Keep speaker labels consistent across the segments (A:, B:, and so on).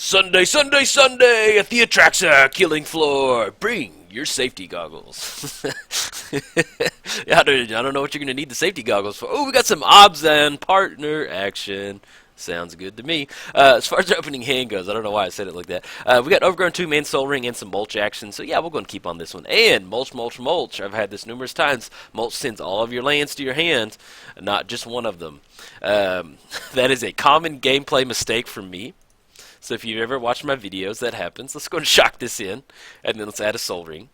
A: Sunday, Sunday, Sunday at the Atraxa killing floor. Bring your safety goggles. I don't know what you're going to need the safety goggles for. Oh, we got some Abzan partner action. Sounds good to me. As far as the opening hand goes, I don't know why I said it like that. We got Overgrown 2-man Soul Ring and some Mulch action. So yeah, we're going to keep on this one. And Mulch, Mulch, Mulch. I've had this numerous times. Mulch sends all of your lands to your hand, not just one of them. That is a common gameplay mistake from me. So if you've ever watched my videos, that happens. Let's go and shock this in, and then let's add a Soul Ring.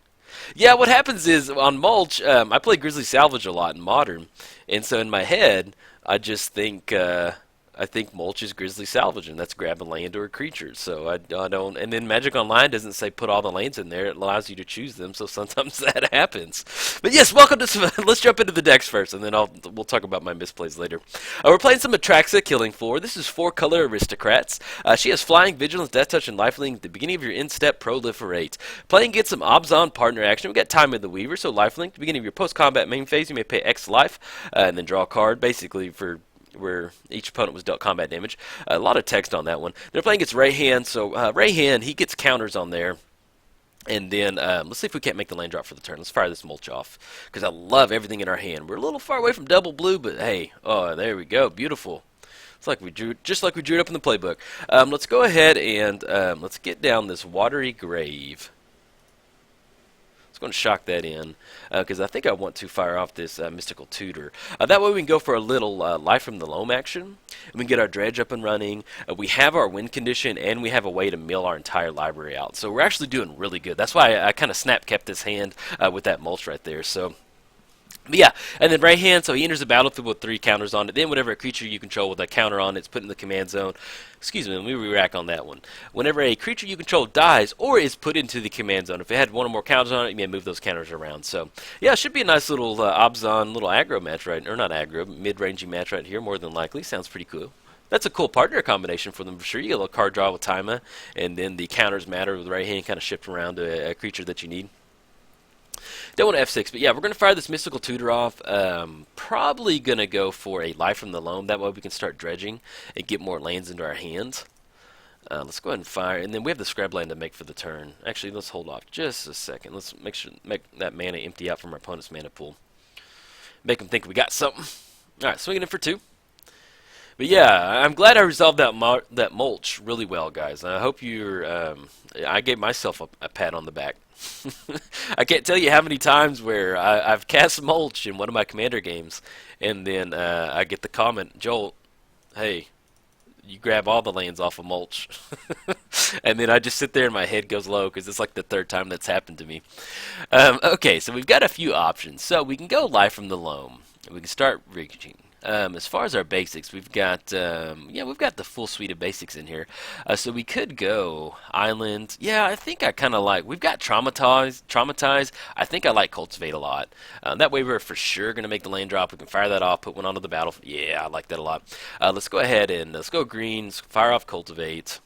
A: Yeah, what happens is, on Mulch, I play Grizzly Salvage a lot in Modern, and so in my head, I just think, I think Mulch is Grizzly Salvage, and that's grab a land or a creature. So I don't, and then Magic Online doesn't say put all the lands in there. It allows you to choose them, so sometimes that happens. But yes, welcome to let's jump into the decks first, and then we'll talk about my misplays later. We're playing some Atraxa Killing Floor. This is 4-color Aristocrats. She has Flying, Vigilance, Death Touch, and Lifelink at the beginning of your end-step Proliferate. Playing gets some Abzan partner action. We got Tymna and Reyhan, so Lifelink. At the beginning of your post-combat main phase, you may pay X life, and then draw a card, basically for where each opponent was dealt combat damage. A lot of text on that one. They're playing against Reyhan, so Reyhan, he gets counters on there. And then, let's see if we can't make the land drop for the turn. Let's fire this Mulch off, because I love everything in our hand. We're a little far away from double blue, but hey, oh, there we go. Beautiful. It's like we drew, just like we drew it up in the playbook. Let's go ahead and let's get down this Watery Grave. Let's go and shock that in, because I think I want to fire off this Mystical Tutor. That way we can go for a little Life from the Loam action, and we can get our Dredge up and running. We have our win condition, and we have a way to mill our entire library out. So we're actually doing really good. That's why I kind of snap-kept this hand with that Mulch right there. So. But yeah, and then Reyhan, so he enters the battlefield with 3 counters on it. Then whatever creature you control with a counter on it, it's put in the command zone. Excuse me, let me re-rack on that one. Whenever a creature you control dies or is put into the command zone, if it had one or more counters on it, you may move those counters around. So yeah, it should be a nice little Abzan, little aggro match, right? Or not aggro, mid-rangey match right here, more than likely. Sounds pretty cool. That's a cool partner combination for them for sure. You get a little card draw with Tymna, and then the counters matter with Reyhan kind of shift around to a creature that you need. Don't want to F6, but yeah, we're going to fire this Mystical Tutor off. Probably going to go for a Life from the Loam. That way we can start dredging and get more lands into our hands. Let's go ahead and fire, and then we have the Scrubland to make for the turn. Actually, let's hold off just a second. Let's make that mana empty out from our opponent's mana pool. Make them think we got something. All right, swinging in for 2. But yeah, I'm glad I resolved that Mulch really well, guys. I hope you're. I gave myself a pat on the back. I can't tell you how many times where I've cast Mulch in one of my Commander games, and then I get the comment, Jolt, hey, you grab all the lands off of Mulch. And then I just sit there and my head goes low, because it's like the 3rd time that's happened to me. Okay, so we've got a few options. So we can go Life from the Loam. We can start reaching. As far as our basics, we've got we've got the full suite of basics in here. So we could go Island. Yeah, I think I kind of like. We've got Traumatize. I think I like Cultivate a lot. That way we're for sure going to make the land drop. We can fire that off, put one onto the battlefield. Yeah, I like that a lot. Let's go ahead and let's go greens. Fire off Cultivate.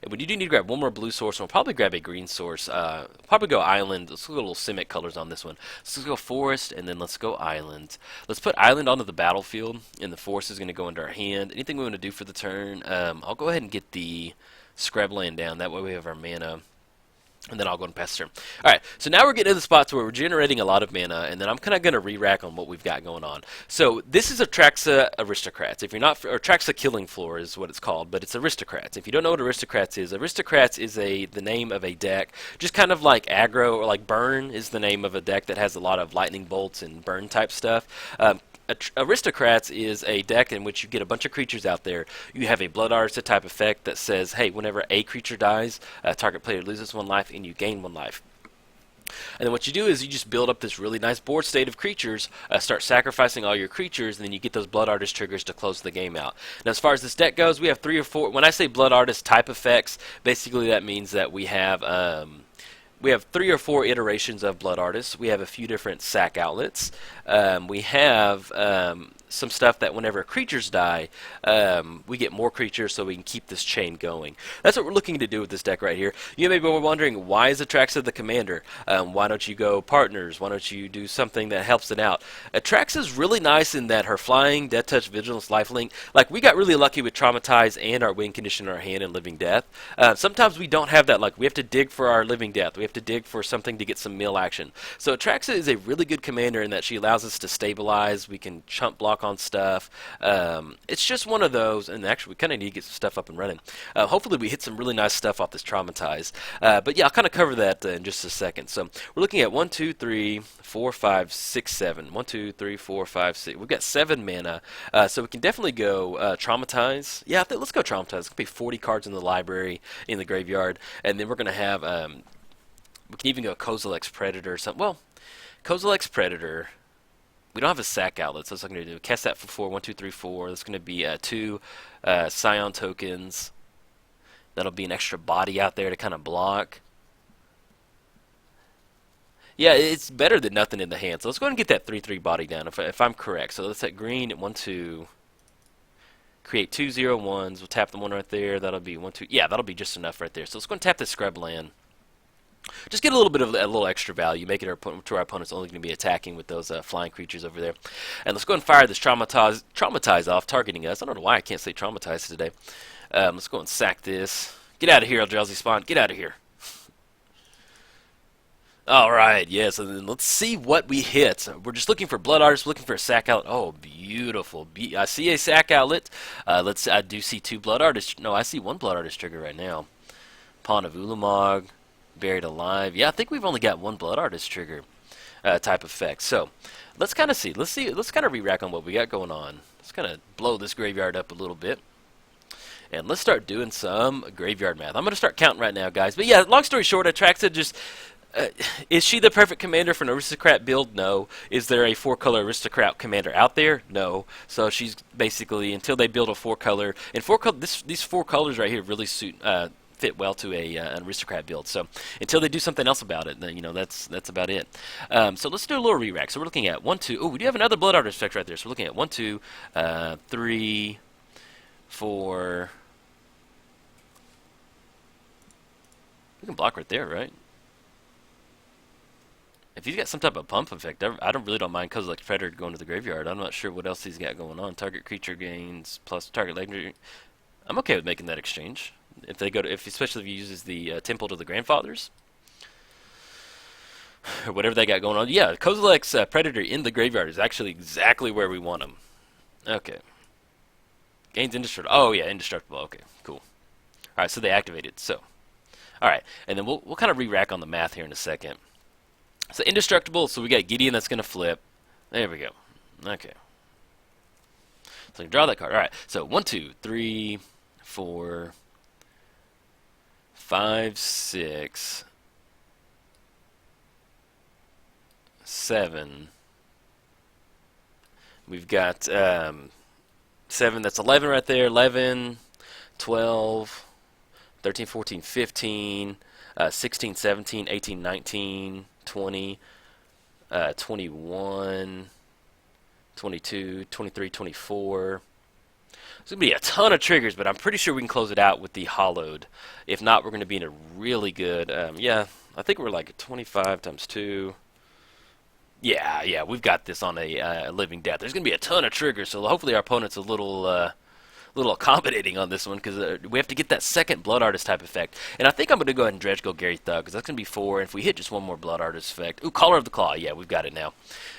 A: And we do need to grab one more blue source, and we'll probably grab a green source. Probably go Island. Let's go a little Simic colors on this one. So let's go Forest, and then let's go Island. Let's put Island onto the battlefield, and the Forest is going to go into our hand. Anything we want to do for the turn, I'll go ahead and get the Scrubland down. That way we have our mana. And then I'll go and pass the turn. Alright, so now we're getting to the spots where we're generating a lot of mana, and then I'm kind of going to re-rack on what we've got going on. So this is Atraxa Aristocrats. If you're not, or Atraxa Killing Floor is what it's called, but it's Aristocrats. If you don't know what Aristocrats is the name of a deck, just kind of like aggro, or like Burn is the name of a deck that has a lot of lightning bolts and burn type stuff. Aristocrats is a deck in which you get a bunch of creatures out there. You have a Blood Artist type effect that says, hey, whenever a creature dies, target player loses 1 life and you gain 1 life. And then what you do is you just build up this really nice board state of creatures, start sacrificing all your creatures, and then you get those Blood Artist triggers to close the game out. Now, as far as this deck goes, we have 3 or 4. When I say Blood Artist type effects, basically that means that we have 3 or 4 iterations of Blood Artists. We have a few different sack outlets. We have some stuff that whenever creatures die, we get more creatures so we can keep this chain going. That's what we're looking to do with this deck right here. You may be wondering, why is Atraxa the commander? Why don't you go partners? Why don't you do something that helps it out? Atraxa is really nice in that her flying, death touch, vigilance, lifelink, like we got really lucky with Traumatize and our win condition in our hand and living death. Sometimes we don't have that luck. We have to dig for our living death. We have to dig for something to get some mill action. So Atraxa is a really good commander in that she allows us to stabilize. We can chump block on stuff. It's just one of those, and actually we kind of need to get some stuff up and running. Hopefully we hit some really nice stuff off this Traumatize. But yeah, I'll kind of cover that in just a second. So we're looking at 1, 2, 3, 4, 5, 6, 7. 1, 2, 3, 4, 5, 6. We've got 7 mana, so we can definitely go Traumatize. Yeah, let's go Traumatize. It's going to be 40 cards in the library, in the graveyard, and then we're going to have, we can even go Kozilek's Predator or something. Well, Kozilek's Predator, we don't have a sack outlet, so that's what I'm going to do. Cast that for 4, 1, 2, 3, 4. That's going to be 2 Scion tokens. That'll be an extra body out there to kind of block. Yeah, it's better than nothing in the hand. So let's go ahead and get that 3/3 body down if I'm correct. So let's set green at 1, 2. Create 2 0/1s. We'll tap the one right there. That'll be 1, 2. Yeah, that'll be just enough right there. So let's go and tap this scrub land. Just get a little bit of a little extra value. Make it to our opponent's only going to be attacking with those flying creatures over there. And let's go and fire this Traumatize off, targeting us. I don't know why I can't say Traumatize today. Let's go and sack this. Get out of here, Eldrazi Spawn. Get out of here. Alright, yes, and then let's see what we hit. We're just looking for Blood Artist, looking for a sack outlet. Oh, beautiful. I see a sack outlet. I do see 2 Blood Artists. No, I see 1 Blood Artist trigger right now. Pawn of Ulamog, Buried Alive. Yeah, I think we've only got 1 Blood Artist trigger type effect. So, let's kind of see. Let's kind of re-rack on what we got going on. Let's kind of blow this graveyard up a little bit. And let's start doing some graveyard math. I'm going to start counting right now, guys. But yeah, long story short, Atraxa just... is she the perfect commander for an Aristocrat build? No. Is there a 4-color Aristocrat commander out there? No. So she's basically, until they build a 4-color, and these 4 colors right here really fit well to an Aristocrat build. So until they do something else about it, then that's about it. So let's do a little re-rack. So we're looking at 1, 2. Oh, we do have another Blood Artist effect right there. So we're looking at 1, 2, 3, 4. We can block right there, right? If he's got some type of pump effect, I really don't mind Kozilek's Predator going to the graveyard. I'm not sure what else he's got going on. Target creature gains plus target legendary. I'm okay with making that exchange. If they go to, especially if he uses the Temple to the Grandfathers, or whatever they got going on. Yeah, Kozilek's Predator in the graveyard is actually exactly where we want him. Okay. Gains indestructible. Oh yeah, indestructible. Okay, cool. All right, so they activated. So, all right, and then we'll kind of re-rack on the math here in a second. So indestructible, so we got Gideon that's going to flip. There we go. Okay. So we can draw that card. Alright, so 1, 2, 3, 4, 5, 6, 7. We've got 7, that's 11 right there. 11, 12, 13, 14, 15, 16, 17, 18, 19, 20, 21, 22, 23, 24. There's going to be a ton of triggers, but I'm pretty sure we can close it out with the Hollowed. If not, we're going to be in a really good, yeah, I think we're like 25 times 2. Yeah, we've got this on a Living Death. There's going to be a ton of triggers, so hopefully our opponent's a little accommodating on this one, because we have to get that second Blood Artist type effect. And I think I'm going to go ahead and dredge go Gary Thug, because that's going to be 4. And if we hit just one more Blood Artist effect... Ooh, Collar of the Claw. Yeah, we've got it now.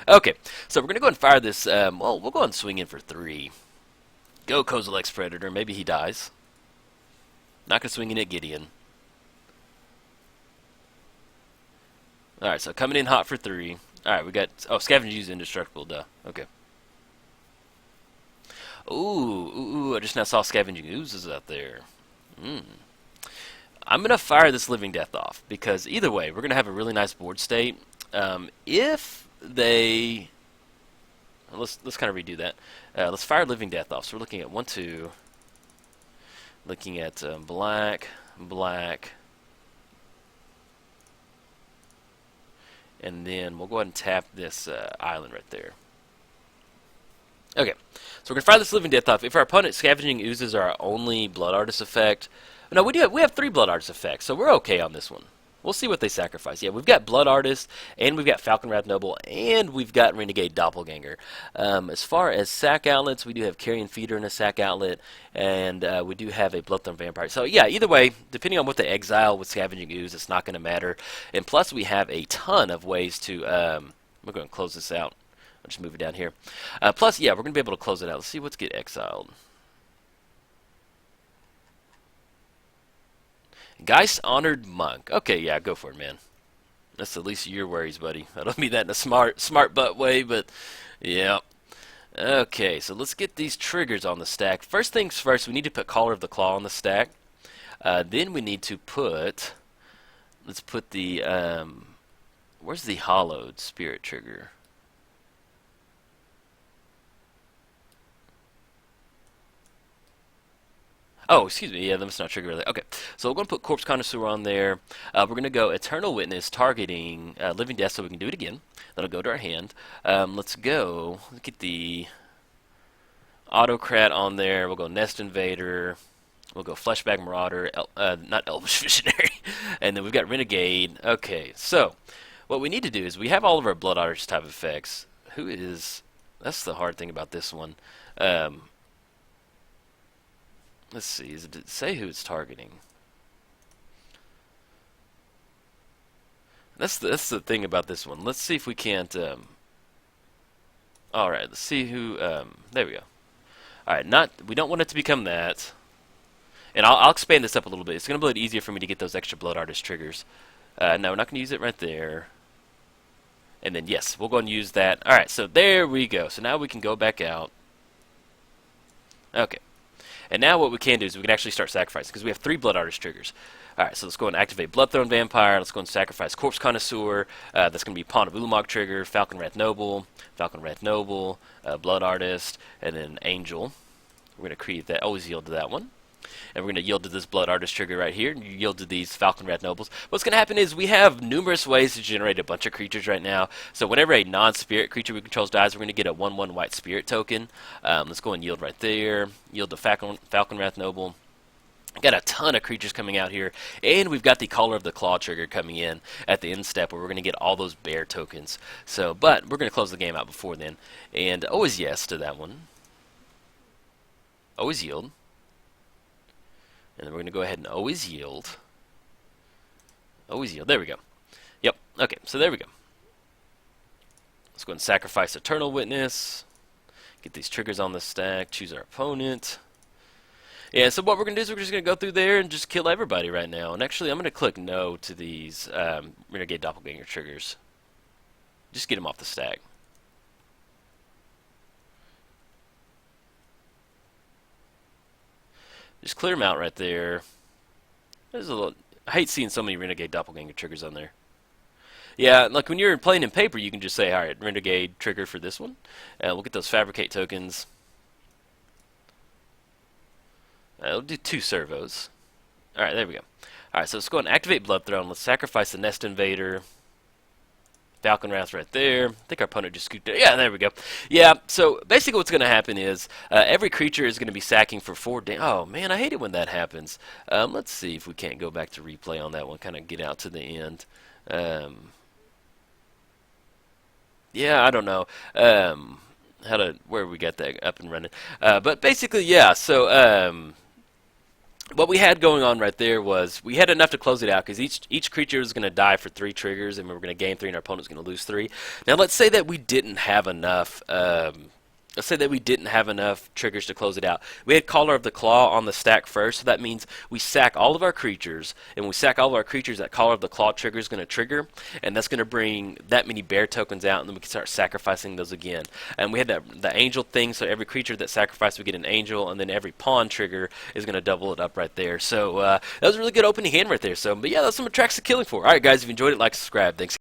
A: Okay, so we're going to go ahead and fire this... well, we'll go ahead and swing in for 3. Go Kozilek's Predator. Maybe he dies. Not going to swing in at Gideon. Alright, so coming in hot for 3. Alright, we got... Oh, Scavenge Use Indestructible, duh. Okay. Ooh, I just now saw Scavenging Oozes out there. I'm going to fire this Living Death off, because either way, we're going to have a really nice board state. If they... Let's kind of redo that. Let's fire Living Death off. So we're looking at 1, 2. Looking at black, black. And then we'll go ahead and tap this island right there. Okay, so we're gonna fire this Living Death off. If our opponent Scavenging Oozes are our only Blood Artist effect, no, we have 3 Blood Artist effects, so we're okay on this one. We'll see what they sacrifice. Yeah, we've got Blood Artist, and we've got Falconwrath Noble, and we've got Renegade Doppelganger. As far as sack outlets, we do have Carrion Feeder in a sack outlet, and we do have a Bloodthorn Vampire. So yeah, either way, depending on what they exile with Scavenging Ooze, it's not going to matter. And plus, we have a ton of ways to. We're going to close this out. I'll just move it down here. Plus, yeah, we're going to be able to close it out. Let's see what's get exiled. Geist Honored Monk. Okay, yeah, go for it, man. That's the least of your worries, buddy. I don't mean that in a smart butt way, but yeah. Okay, so let's get these triggers on the stack. First things first, we need to put Caller of the Claw on the stack. Then we need to put, let's put the, where's the Hollowed Spirit trigger? Oh, excuse me. Yeah, that's not trigger really. Okay, so we're going to put Corpse Connoisseur on there. We're going to go Eternal Witness targeting Living Death so we can do it again. That'll go to our hand. Let's go. Let's get the Autocrat on there. We'll go Nest Invader. We'll go Fleshbag Marauder. Not Elvish Visionary. And then we've got Renegade. Okay, so what we need to do is we have all of our Blood Artist type effects. Who is... That's the hard thing about this one. Let's see, does it say who it's targeting? That's the thing about this one. Let's see if we can't, alright, let's see who, there we go. Alright, we don't want it to become that. And I'll expand this up a little bit. It's going to be a little easier for me to get those extra Blood Artist triggers. No, we're not going to use it right there. And then, yes, we'll go and use that. Alright, so there we go. So now we can go back out. Okay. And now what we can do is we can actually start sacrificing, because we have 3 Blood Artist triggers. Alright, so let's go and activate Bloodthorn Vampire. Let's go and sacrifice Corpse Connoisseur. That's going to be Pawn of Ulamog trigger, Falconwrath Noble, Blood Artist, and then Angel. We're going to create that. Always yield to that one. And we're going to yield to this Blood Artist trigger right here, and you yield to these Falconwrath Nobles. What's going to happen is we have numerous ways to generate a bunch of creatures right now. So whenever a non-spirit creature we control dies, we're going to get a 1/1 white spirit token. Let's go and yield right there. Yield to Falconwrath Noble. Got a ton of creatures coming out here, and we've got the Caller of the Claw trigger coming in at the end step where we're going to get all those bear tokens. So, but we're going to close the game out before then. And always yes to that one. Always yield. And then we're going to go ahead and always yield. Always yield. There we go. Yep. Okay, so there we go. Let's go and sacrifice Eternal Witness. Get these triggers on the stack. Choose our opponent. Yeah, so what we're going to do is we're just going to go through there and just kill everybody right now. And actually, I'm going to click no to these Renegade Doppelganger triggers. Just get them off the stack. Just clear them out right there. There's a little, I hate seeing so many Renegade Doppelganger triggers on there. Yeah, like when you're playing in paper, you can just say, alright, Renegade trigger for this one. We'll get those Fabricate tokens. We'll do 2 servos. Alright, there we go. Alright, so let's go and activate Bloodthrone. Let's sacrifice the Nest Invader. Falconwrath right there. I think our opponent just scooped it. Yeah, there we go. Yeah, so basically what's going to happen is every creature is going to be sacking for 4 damage. Oh, man, I hate it when that happens. Let's see if we can't go back to replay on that one, kind of get out to the end. Yeah, I don't know where we got that up and running. But basically, yeah, so what we had going on right there was we had enough to close it out because each creature was going to die for 3 triggers, and we were going to gain 3, and our opponent was going to lose 3. Now, let's say that we didn't have enough. Let's say that we didn't have enough triggers to close it out. We had Caller of the Claw on the stack first, so that means we sack all of our creatures, and when we sack all of our creatures, that Caller of the Claw trigger is going to trigger, and that's going to bring that many bear tokens out, and then we can start sacrificing those again. And we had the angel thing, so every creature that sacrificed, we get an angel, and then every pawn trigger is going to double it up right there. So that was a really good opening hand right there. So, but yeah, that's some Atraxa Killing Floor. All right, guys, if you enjoyed it, like, subscribe. Thanks.